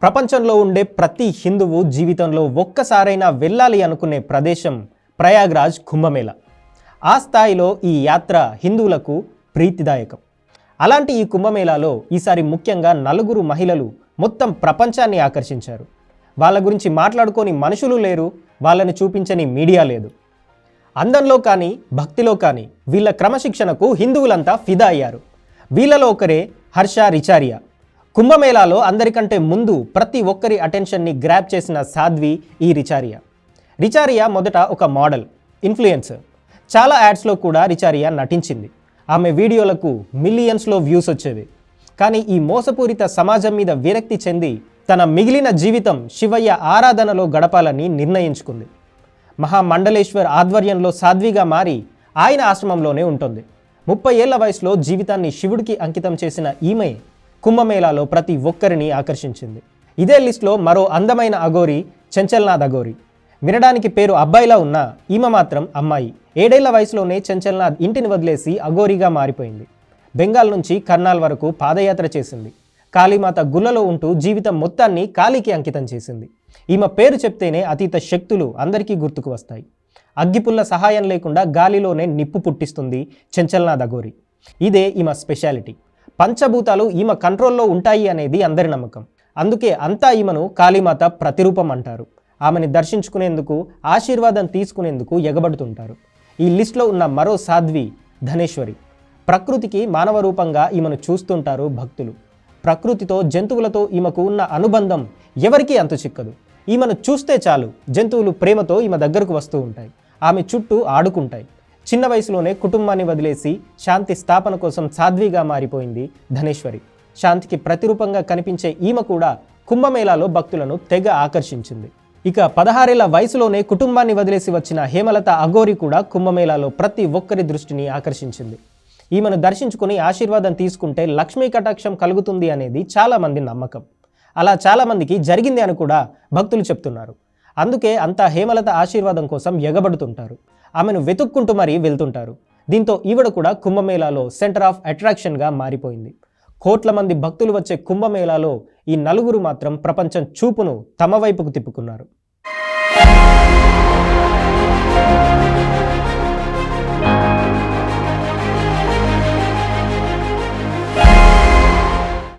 ప్రపంచంలో ఉండే ప్రతి హిందువు జీవితంలో ఒక్కసారైనా వెళ్ళాలి అనుకునే ప్రదేశం ప్రయాగ్రాజ్ కుంభమేళా. ఆ స్థాయిలో ఈ యాత్ర హిందువులకు ప్రీతిదాయకం. అలాంటి ఈ కుంభమేళాలో ఈసారి ముఖ్యంగా 4 మహిళలు మొత్తం ప్రపంచాన్ని ఆకర్షించారు. వాళ్ళ గురించి మాట్లాడుకొని మనుషులు లేరు, వాళ్ళని చూపించని మీడియా లేదు. అందంలో కానీ భక్తిలో కానీ వీళ్ళ క్రమశిక్షణకు హిందువులంతా ఫిదా అయ్యారు. వీళ్ళలో ఒకరే హర్ష రిచారియా. కుంభమేళాలో అందరికంటే ముందు ప్రతి ఒక్కరి అటెన్షన్ని గ్రాప్ చేసిన సాధ్వి ఈ రిచారియా. రిచారియా మొదట ఒక మోడల్, ఇన్ఫ్లుయెన్సర్. చాలా యాడ్స్లో కూడా రిచారియా నటించింది. ఆమె వీడియోలకు మిలియన్స్లో వ్యూస్ వచ్చేవి. కానీ ఈ మోసపూరిత సమాజం మీద విరక్తి చెంది తన మిగిలిన జీవితం శివయ్య ఆరాధనలో గడపాలని నిర్ణయించుకుంది. మహామండలేశ్వర్ ఆధ్వర్యంలో సాధ్విగా మారి ఆయన ఆశ్రమంలోనే ఉంటుంది. 30 ఏళ్ల వయసులో జీవితాన్ని శివుడికి అంకితం చేసిన ఈమె కుంభమేళాలో ప్రతి ఒక్కరిని ఆకర్షించింది. ఇదే లిస్టులో మరో అందమైన అఘోరి చంచల్నాథ్ అఘోరి. వినడానికి పేరు అబ్బాయిలా ఉన్నా ఈమె మాత్రం అమ్మాయి. 7 ఏళ్ల వయసులోనే చంచల్నాథ్ ఇంటిని వదిలేసి అఘోరిగా మారిపోయింది. బెంగాల్ నుంచి కర్నాల్ వరకు పాదయాత్ర చేసింది. కాళీమాత గుళ్ళలో ఉంటూ జీవితం మొత్తాన్ని కాళీకి అంకితం చేసింది. ఈమె పేరు చెప్తేనే అతీత శక్తులు అందరికీ గుర్తుకు వస్తాయి. అగ్గిపుల్ల సహాయం లేకుండా గాలిలోనే నిప్పు పుట్టిస్తుంది చంచల్నాథ్ అఘోరి. ఇదే ఈమె స్పెషాలిటీ. పంచభూతాలు ఈమె కంట్రోల్లో ఉంటాయి అనేది అందరి నమ్మకం. అందుకే అంతా ఈమెను కాళీమాత ప్రతిరూపం అంటారు. ఆమెని దర్శించుకునేందుకు, ఆశీర్వాదం తీసుకునేందుకు ఎగబడుతుంటారు. ఈ లిస్టులో ఉన్న మరో సాధ్వి ధనేశ్వరి. ప్రకృతికి మానవ రూపంగా ఈమెను చూస్తుంటారు భక్తులు. ప్రకృతితో, జంతువులతో ఈమెకు ఉన్న అనుబంధం ఎవరికీ అంతు చిక్కదు. ఈమెను చూస్తే చాలు జంతువులు ప్రేమతో ఈమె దగ్గరకు వస్తూ ఉంటాయి. ఆమె చుట్టూ ఆడుకుంటాయి. చిన్న వయసులోనే కుటుంబాన్ని వదిలేసి శాంతి స్థాపన కోసం సాధ్విగా మారిపోయింది ధనేశ్వరి. శాంతికి ప్రతిరూపంగా కనిపించే ఈమె కూడా కుంభమేళాలో భక్తులను తెగ ఆకర్షించింది. ఇక 16 ఏళ్ల వయసులోనే కుటుంబాన్ని వదిలేసి వచ్చిన హేమలత అఘోరి కూడా కుంభమేళాలో ప్రతి ఒక్కరి దృష్టిని ఆకర్షించింది. ఈమెను దర్శించుకుని ఆశీర్వాదం తీసుకుంటే లక్ష్మీ కటాక్షం కలుగుతుంది అనేది చాలామంది నమ్మకం. అలా చాలామందికి జరిగింది అని కూడా భక్తులు చెప్తున్నారు. అందుకే అంతా హేమలత ఆశీర్వాదం కోసం ఎగబడుతుంటారు. ఆమెను వెతుక్కుంటూ మరీ వెళ్తుంటారు. దీంతో ఈవిడ కూడా కుంభమేళాలో సెంటర్ ఆఫ్ అట్రాక్షన్గా మారిపోయింది. కోట్ల మంది భక్తులు వచ్చే కుంభమేళాలో ఈ 4 మాత్రం ప్రపంచం చూపును తమ వైపుకు తిప్పుకున్నారు.